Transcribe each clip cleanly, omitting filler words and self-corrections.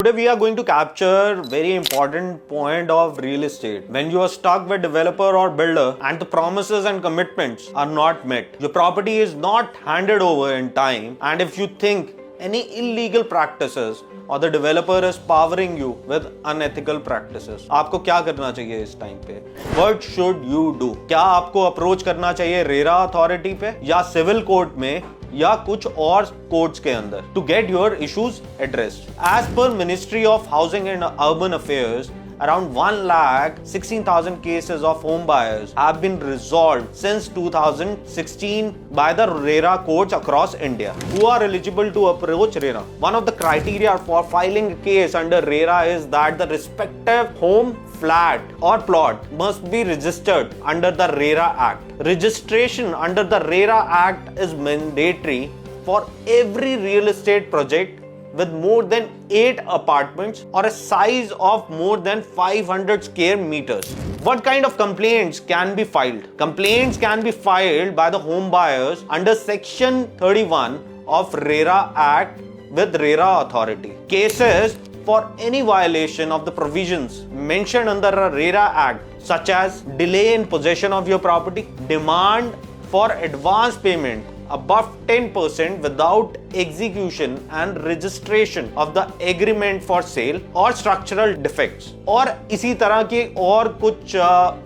Today we are going to capture very important point of real estate. When you are stuck with developer or builder and the promises and commitments are not met, your property is not handed over in time, and if you think any illegal practices or the developer is powering you with unethical practices, आपको क्या करना चाहिए इस time पे? What should you do? क्या आपको approach करना चाहिए रेरा अथॉरिटी पे या सिविल कोर्ट में या कुछ और कोर्ट्स के अंदर to get your issues addressed? As per Ministry of Housing and Urban Affairs, around 1,16,000 cases of home buyers have been resolved since 2016 by the RERA courts across India. Who are eligible to approach RERA? One of the criteria for filing a case under RERA is that the respective home, flat or plot must be registered under the RERA Act. Registration under the RERA Act is mandatory for every real estate project with more than 8 apartments or a size of more than 500 square meters. What kind of complaints can be filed? Complaints can be filed by the home buyers under Section 31 of RERA Act with RERA authority. Cases for any violation of the provisions mentioned under the RERA Act, such as delay in possession of your property, demand for advance payment above 10% without execution and registration of the agreement for sale, और structural defects, और इसी तरह के और कुछ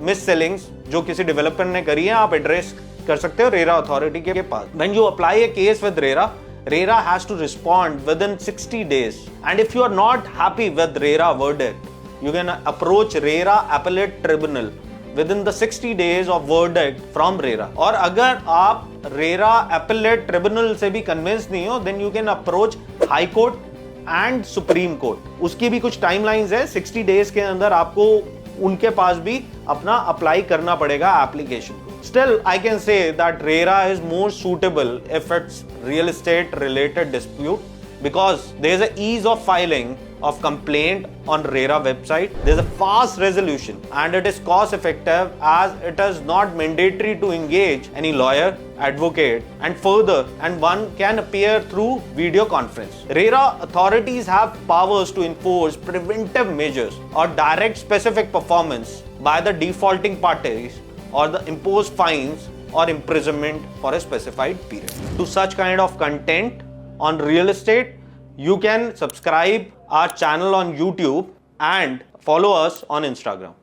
मिससेलिंग्स जो किसी developer ने करी है, आप एड्रेस कर सकते हो रेरा अथॉरिटी के पास. When you apply a case with RERA has to respond within 60 days, and if you are not happy with RERA verdict, you can approach RERA Appellate Tribunal within the 60 days of verdict from RERA. और अगर आप RERA Appellate Tribunal से भी convince नहीं हो, then you can approach High Court and Supreme Court. उसकी भी कुछ टाइमलाइंस है, 60 डेज के अंदर आपको उनके पास भी अपना अप्लाई करना पड़ेगा application. Still, I can say that RERA is more suitable if it's real estate related dispute, because there is an ease of filing of complaint on RERA website. There is a fast resolution and it is cost effective as it is not mandatory to engage any lawyer, advocate, and further, and one can appear through video conference. RERA authorities have powers to enforce preventive measures or direct specific performance by the defaulting parties or the impose fines or imprisonment for a specified period. To such kind of content on real estate, you can subscribe our channel on YouTube and follow us on Instagram.